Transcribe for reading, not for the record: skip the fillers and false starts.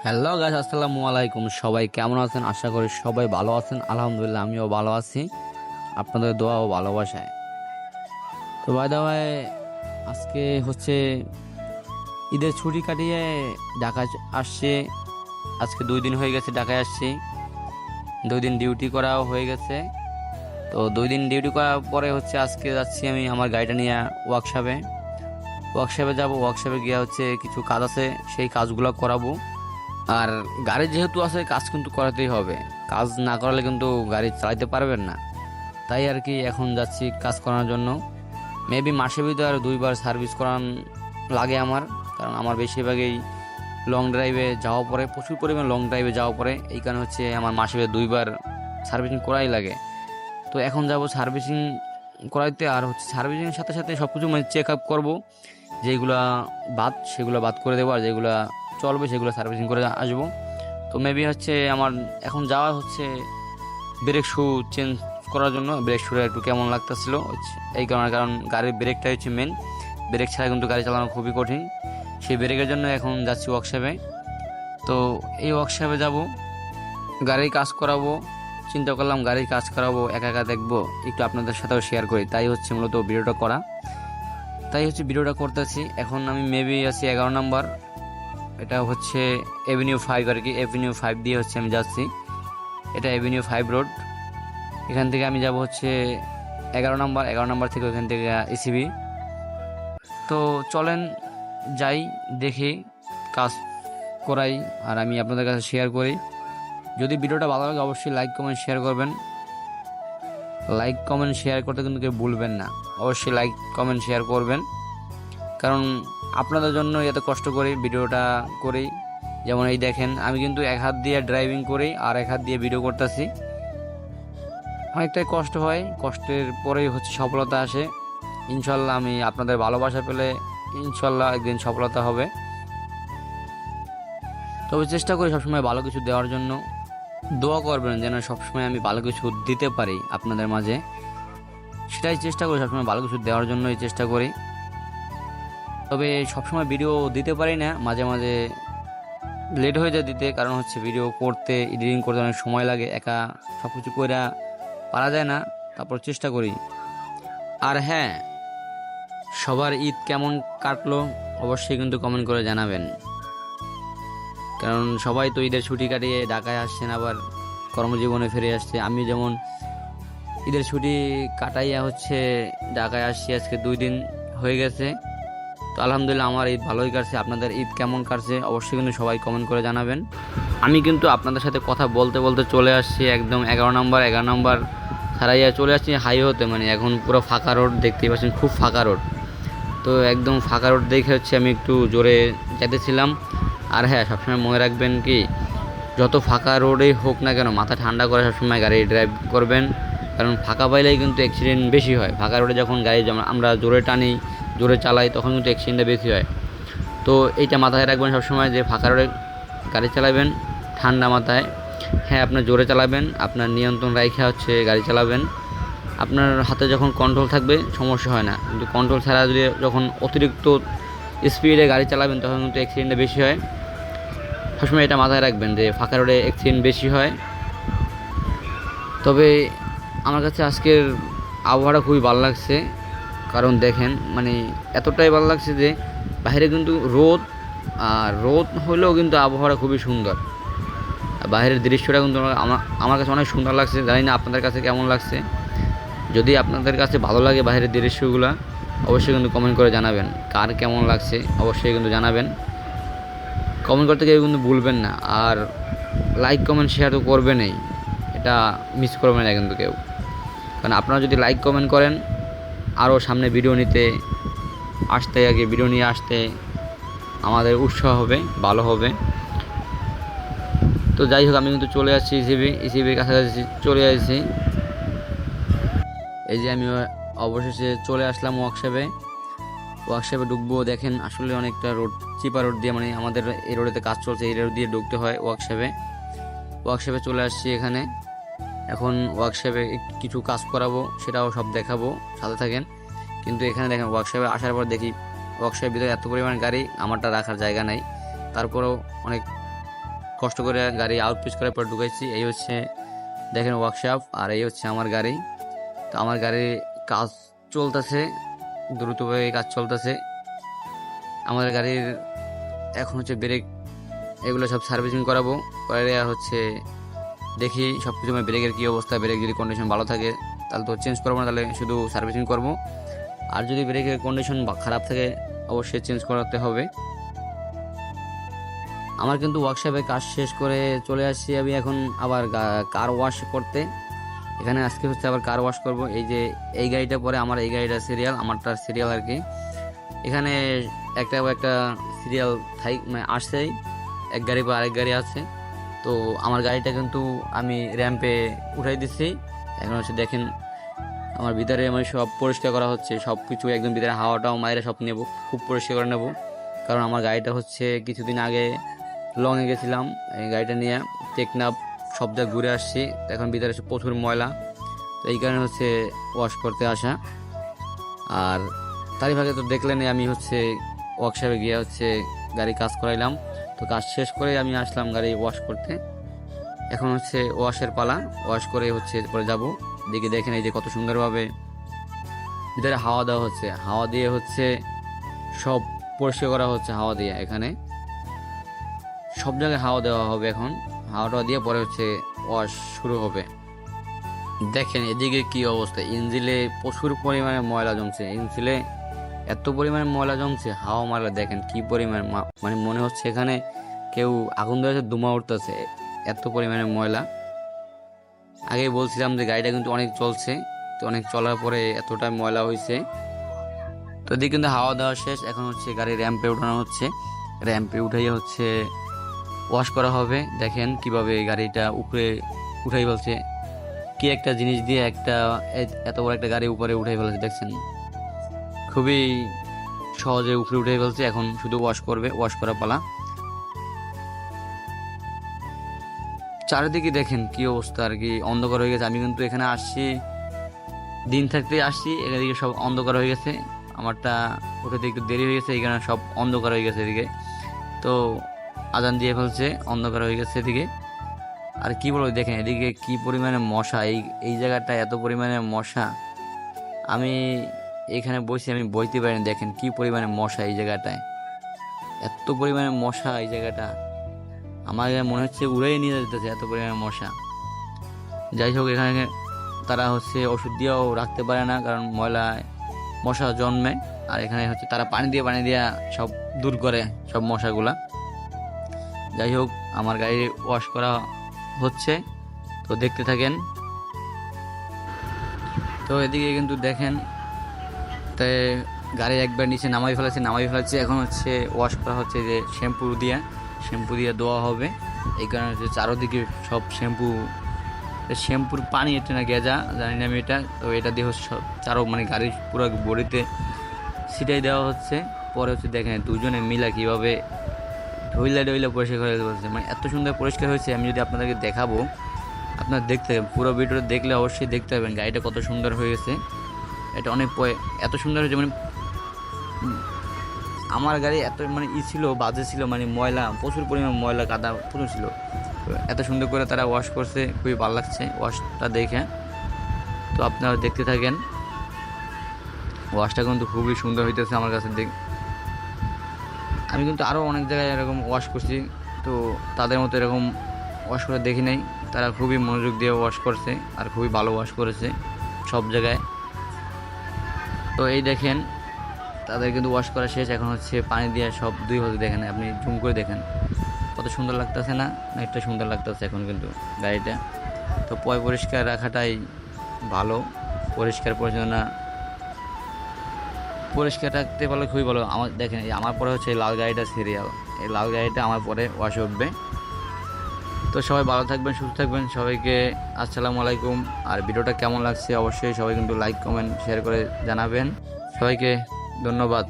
Hello guys, আসসালামু আলাইকুম। সবাই কেমন আছেন? আশা করি সবাই ভালো আছেন। আলহামদুলিল্লাহ, আমিও ভালো আছি আপনাদের দোয়া ও ভালোবাসায়। তো বাই দ্য ওয়ে, আজকে হচ্ছে ঈদের ছুটি কাটিয়ে ঢাকায় আসছি। আজকে 2 দিন হয়ে গেছে ঢাকায় আসছি। 2 দিন ডিউটি করাও হয়ে গেছে। তো 2 দিন ডিউটি করার পরে হচ্ছে আজকে যাচ্ছি আমি আমার গাড়িটা নিয়ে ওয়ার্কশপে। ওয়ার্কশপে যাব। ওয়ার্কশপে গিয়ে হচ্ছে কিছু কাজ আছে, সেই কাজগুলো করাবো। আর গাড়ি যেহেতু আছে, কাজ কিন্তু করাতেই হবে। কাজ না করালে কিন্তু গাড়ি চালাতে পারবেন না। তাই আর কি এখন যাচ্ছি কাজ করানোর জন্য। মেবি মাসে ভিতরে আর 2বার সার্ভিস করান লাগে আমার। কারণ আমার বেশিরভাগই লং ড্রাইভে যাওয়া পরে, প্রচুর পরিমাণ লং ড্রাইভে যাওয়া পরে, এই কারণে হচ্ছে আমার মাসে ভিতরে 2বার সার্ভিসিং করাই লাগে। তো এখন যাব সার্ভিসিং করাইতে। আর হচ্ছে সার্ভিসিংয়ের সাথে সাথে সব কিছু মানে চেক আপ করবো। যেগুলা বাদ সেগুলো বাদ করে দেবো, আর যেগুলা চলবে সেগুলো সার্ভিসিং করে আসবো। তো মেবি হচ্ছে আমার এখন যাওয়া হচ্ছে ব্রেক শু চেঞ্জ করার জন্য। ব্রেক শুটা একটু কেমন লাগতেছিল, এই কারণে, কারণ গাড়ির ব্রেকটা হচ্ছে মেন। ব্রেক ছাড়া কিন্তু গাড়ি চালানো খুবই কঠিন। সেই ব্রেকের জন্য এখন যাচ্ছি ওয়ার্কশপে। তো এই ওয়ার্কশপে যাব, গাড়ির কাজ করাবো। চিন্তা করলাম গাড়ির কাজ করাবো, একা একা দেখবো, একটু আপনাদের সাথেও শেয়ার করি। তাই হচ্ছে মূলত ভিডিওটা করা। তাই হচ্ছে ভিডিওটা করতেছি। এখন আমি মেবি আছি 11 নম্বর। এটা হচ্ছে এভিনিউ 5 আর কি। এভিনিউ 5 দিয়ে হচ্ছে আমি যাচ্ছি। এটা এভিনিউ 5 রোড। এখান থেকে আমি যাব হচ্ছে 11 নম্বর। 11 নম্বর থেকে ওখান থেকে ইসিবি। তো চলেন যাই, দেখি, কাজ করাই, আর আমি আপনাদের কাছে শেয়ার করি। যদি ভিডিওটা ভালো লাগে অবশ্যই লাইক কমেন্ট শেয়ার করবেন। লাইক কমেন্ট শেয়ার করতে কিন্তু কেউ ভুলবেন না। অবশ্যই লাইক কমেন্ট শেয়ার করবেন, কারণ আপনাদের জন্য এত কষ্ট করি, ভিডিওটা করি। যেমন এই দেখেন, আমি কিন্তু এক হাত দিয়ে ড্রাইভিং করি আর এক হাত দিয়ে ভিডিও করতেছি। অনেকটাই কষ্ট হয়, কষ্টের পরেই হচ্ছে সফলতা আসে। ইনশাল্লাহ আমি আপনাদের ভালোবাসা পেলে ইনশাল্লাহ একদিন সফলতা হবে। তবে চেষ্টা করি সবসময় ভালো কিছু দেওয়ার জন্য। দোয়া করবেন যেন সবসময় আমি ভালো কিছু দিতে পারি আপনাদের মাঝে। সেটাই চেষ্টা করি, সবসময় ভালো কিছু দেওয়ার জন্যই চেষ্টা করি। তবে সবসময় ভিডিও দিতে পারি না, মাঝে মাঝে লেট হয়ে যায় দিতে। কারণ হচ্ছে ভিডিও করতে, এডিটিং করতে অনেক সময় লাগে। একা সব কিছু কইরা পারা যায় না, তারপর চেষ্টা করি। আর হ্যাঁ, সবার ঈদ কেমন কাটলো অবশ্যই কিন্তু কমেন্ট করে জানাবেন। কারণ সবাই তো ঈদের ছুটি কাটিয়ে ঢাকায় আসছেন, আবার কর্মজীবনে ফিরে আসছে। আমি যেমন ঈদের ছুটি কাটাইয়া হচ্ছে ঢাকায় আসছি, আজকে 2 দিন হয়ে গেছে। তো আলহামদুলিল্লাহ আমার ঈদ ভালোই কাটছে। আপনাদের ঈদ কেমন কাটছে অবশ্যই কিন্তু সবাই কমেন্ট করে জানাবেন। আমি কিন্তু আপনাদের সাথে কথা বলতে বলতে চলে আসছি একদম 11 নম্বর। 11 নম্বর ছাড়াইয়া চলে আসছি হাইওয়েতে। মানে এখন পুরো ফাঁকা রোড দেখতেই পাচ্ছেন, খুব ফাঁকা রোড। তো একদম ফাঁকা রোড দেখে হচ্ছে আমি একটু জোরে যেতেছিলাম। আর হ্যাঁ, সবসময় মনে রাখবেন কি, যত ফাঁকা রোডেই হোক না কেন মাথা ঠান্ডা করে সবসময় গাড়ি ড্রাইভ করবেন। কারণ ফাঁকা পাইলেই কিন্তু অ্যাক্সিডেন্ট বেশি হয়। ফাঁকা রোডে যখন গাড়ি আমরা জোরে টানি, জোরে চালাই, তখন কিন্তু অ্যাক্সিডেন্টটা বেশি হয়। তো এইটা মাথায় রাখবেন সবসময় যে ফাঁকা রোডে গাড়ি চালাবেন ঠান্ডা মাথায়। হ্যাঁ, আপনার জোরে চালাবেন, আপনার নিয়ন্ত্রণ রাখা হচ্ছে গাড়ি চালাবেন। আপনার হাতে যখন কন্ট্রোল থাকবে সমস্যা হয় না, কিন্তু কন্ট্রোল ছাড়া যদি যখন অতিরিক্ত স্পিডে গাড়ি চালাবেন তখন কিন্তু অ্যাক্সিডেন্টটা বেশি হয়। সবসময় এটা মাথায় রাখবেন যে ফাঁকা রোডে অ্যাক্সিডেন্ট বেশি হয়। তবে আমার কাছে আজকের আবহাওয়াটা খুবই ভালো লাগছে। কারণ দেখেন, মানে এতটাই ভালো লাগছে যে বাইরে কিন্তু রোদ, আর রোদ হলেও কিন্তু আবহাওয়াটা খুবই সুন্দর। বাইরের দৃশ্যটা কিন্তু আমার কাছে অনেক সুন্দর লাগছে। জানি না আপনাদের কাছে কেমন লাগছে। যদি আপনাদের কাছে ভালো লাগে বাইরের দৃশ্যগুলো অবশ্যই কিন্তু কমেন্ট করে জানাবেন। কার কেমন লাগছে অবশ্যই কিন্তু জানাবেন। কমেন্ট করতে কেউ কিন্তু ভুলবেন না। আর লাইক কমেন্ট শেয়ার তো করবেনই, এটা মিস করবেন না কিন্তু কেউ। কারণ আপনারা যদি লাইক কমেন্ট করেন, আরও সামনে ভিডিও নিতে আসতে, আগে ভিডিও নিয়ে আসতে আমাদের উৎসাহ হবে, ভালো হবে। তো যাই হোক, আমি কিন্তু চলে আসছি ইসিবির কাছাকাছি চলে আসছি। এই যে আমি অবশেষে চলে আসলাম ওয়ার্কশপে। ওয়ার্কশপে ঢুকবো। দেখেন আসলে অনেকটা রোড, চিপা রোড দিয়ে, মানে আমাদের এই রোডেতে কাজ চলছে, এই রোড দিয়ে ঢুকতে হয় ওয়ার্কশপে। ওয়ার্কশপে চলে আসছি এখানে। এখন ওয়ার্কশপে কিছু কাজ করাবো, সেটাও সব দেখাবো, সাথে থাকেন। কিন্তু এখানে দেখেন, ওয়ার্কশপে আসার পর দেখি ওয়ার্কশপের ভিতরে এত পরিমাণ গাড়ি, আমারটা রাখার জায়গা নাই। তারপরেও অনেক কষ্ট করে গাড়ি আউটপিস করার পর ঢুকাইছি। এই হচ্ছে দেখেন ওয়ার্কশপ, আর এই হচ্ছে আমার গাড়ি। তো আমার গাড়ির কাজ চলতেছে, দ্রুতভাবে কাজ চলতেছে। আমাদের গাড়ির এখন হচ্ছে ব্রেক, এগুলো সব সার্ভিসিং করাবো, করে হচ্ছে দেখি সব কিছু ব্রেকের কী অবস্থা। ব্রেক যদি কন্ডিশন ভালো থাকে তাহলে তো চেঞ্জ করবো না, তাহলে শুধু সার্ভিসিং করবো। আর যদি ব্রেকের কন্ডিশন খারাপ থাকে অবশ্যই চেঞ্জ করাতে হবে। আমার কিন্তু ওয়ার্কশপে কাজ শেষ করে চলে আসছি আমি এখন আবার কার ওয়াশ করতে। এখানে আজকে হচ্ছে আবার কার ওয়াশ করব। এই যে এই গাড়িটা পরে আমার, এই গাড়িটা সিরিয়াল, আমারটা সিরিয়াল আর কি। এখানে একটা সিরিয়াল আসছেই, এক গাড়ি বা আরেক গাড়ি আছে। তো আমার গাড়িটা কিন্তু আমি র্যাম্পে উঠাই দিচ্ছি। এখন হচ্ছে দেখেন আমার ভিতরে সব পরিষ্কার করা হচ্ছে, সব কিছু একদম ভিতরে হাওয়াটাও মাইরে সব নেব, খুব পরিষ্কার করে নেব। কারণ আমার গাড়িটা হচ্ছে কিছুদিন আগে লংয়ে গেছিলাম এই গাড়িটা নিয়ে, টেকনাফ সব জায়গায় ঘুরে আসছি। এখন ভিতরে প্রচুর ময়লা, তো এই কারণে হচ্ছে ওয়াশ করতে আসা। আর তারই ভাগে তো দেখলেন আমি হচ্ছে ওয়ার্কশপে গিয়ে হচ্ছে গাড়ি কাজ করাইলাম। তো কাজ শেষ করে আমি আসলাম গাড়ি ওয়াশ করতে। এখন হচ্ছে ওয়াশের পালা, ওয়াশ করে হচ্ছে এরপরে যাবো। দিকে দেখেন এই যে কত সুন্দরভাবে ভিতরে হাওয়া দেওয়া হচ্ছে, হাওয়া দিয়ে হচ্ছে সব পরিষ্কার করা হচ্ছে। হাওয়া দিয়ে এখানে সব জায়গায় হাওয়া দেওয়া হবে। এখন হাওয়াটা দিয়ে পরে হচ্ছে ওয়াশ শুরু হবে। দেখেন এদিকে কি অবস্থা, ইঞ্জিলে প্রচুর পরিমাণে ময়লা জমছে। ইঞ্জিলে এত পরিমাণে ময়লা জমছে, হাওয়া মারলে দেখেন কি পরিমাণে, মানে মনে হচ্ছে এখানে কেউ আগুন ধরেছে, ধোঁয়া উঠতেছে, এত পরিমাণে ময়লা। আগেই বলছিলাম যে গাড়িটা কিন্তু অনেক চলছে, তো অনেক চলার পরে এতটা ময়লা হয়েছে। তো এদিকে কিন্তু হাওয়া দেওয়া শেষ। এখন হচ্ছে গাড়ি র্যাম্পে উঠানো হচ্ছে, র্যাম্পে উঠাইয়ে হচ্ছে ওয়াশ করা হবে। দেখেন কিভাবে গাড়িটা উপরে উঠাই ফেলছে, কি একটা জিনিস দিয়ে এত বড় একটা গাড়ি উপরে উঠাই ফেলছে, দেখছেন খুবই সহজে উপরে উঠে ফেলছে। এখন শুধু ওয়াশ করবে, ওয়াশ করা পালা। চারিদিকে দেখেন কি অবস্থা আর কি, অন্ধকার হয়ে গেছে। আমি কিন্তু এখানে আসছি দিন থাকতে আসছি, এদিকে সব অন্ধকার হয়ে গেছে। আমারটা উঠে একটু দেরি হয়ে গেছে, এই কারণে সব অন্ধকার হয়ে গেছে এদিকে। তো আজান দিয়ে ফেলছে, অন্ধকার হয়ে গেছে এদিকে। আর কি বলবো, দেখেন এদিকে কি পরিমাণে মশা, এই জায়গাটা এত পরিমাণে মশা। আমি এখানে বসে আমি বইতে পারিনি, দেখেন কি পরিমাণে মশা এই জায়গাটায়, এত পরিমাণে মশা এই জায়গাটা। আমার মনে হচ্ছে উড়াই নিয়ে যেতেছে, এত পরিমাণে মশা। যাই হোক, এখানে তারা হচ্ছে ওষুধ দিয়েও রাখতে পারে না, কারণ ময়লায় মশা জন্মে। আর এখানে হচ্ছে তারা পানি দিয়ে সব দূর করে সব মশাগুলা। যাই হোক, আমার গাড়ি ওয়াশ করা হচ্ছে, তো দেখতে থাকেন। তো এদিকে কিন্তু দেখেন, তাই গাড়ি একবার নিচে নামাই ফেলেছে। এখন হচ্ছে ওয়াশ করা হচ্ছে, যে শ্যাম্পু দিয়ে ধোয়া হবে। এই কারণে হচ্ছে চারোদিকে সব শ্যাম্পুর পানি, এটা না গেজা জানি না আমি এটা। তো এটা দিয়ে হচ্ছে সব মানে গাড়ির পুরো বডিতে ছিটাই দেওয়া হচ্ছে। পরে হচ্ছে দেখেন দুজনে মিলা কীভাবে ঢইলা পরিষ্কার করে বলছে, মানে এত সুন্দর পরিষ্কার হয়েছে। আমি যদি আপনাদেরকে দেখাবো, আপনারা দেখতে হবে, পুরো ভিডিওটা দেখলে অবশ্যই দেখতে পাবেন গাড়িটা কত সুন্দর হয়ে গেছে। এটা অনেক এত সুন্দর হয়েছে, মানে আমার গাড়ি এত ছিল, বাজে ছিল, মানে ময়লা, প্রচুর পরিমাণ ময়লা কাদা প্রচুর ছিল। এত সুন্দর করে তারা ওয়াশ করছে, খুবই ভালো লাগছে ওয়াশটা দেখে। তো আপনারা দেখতে থাকেন, ওয়াশটা কিন্তু খুবই সুন্দর হইতেছে আমার কাছে। আমি কিন্তু আরও অনেক জায়গায় এরকম ওয়াশ করছি, তো তাদের মতো এরকম ওয়াশ করে দেখি নাই। তারা খুবই মনোযোগ দিয়ে ওয়াশ করছে, আর খুবই ভালো ওয়াশ করেছে সব জায়গায়। তো এই দেখেন তাদের কিন্তু ওয়াশ করা শেষ। এখন হচ্ছে পানি দিয়ে সব দুই হতে, দেখেন আপনি জুম করে দেখেন কত সুন্দর লাগতেছে না, একটা সুন্দর লাগতেছে এখন কিন্তু গাড়িটা। তো পরিষ্কার রাখাটাই ভালো, পরিষ্কার রাখতে পারলে খুবই ভালো। আমার দেখেন আমার পরে হচ্ছে এই লাল গাড়িটা সিরিয়াল, এই লাল গাড়িটা আমার পরে ওয়াশ উঠবে। তো সবাই ভালো থাকবেন, সুস্থ থাকবেন, সবাইকে আসসালামু আলাইকুম। আর ভিডিওটা কেমন লাগছে অবশ্যই সবাই কিন্তু লাইক, কমেন্ট, শেয়ার করে জানাবেন। সবাইকে ধন্যবাদ।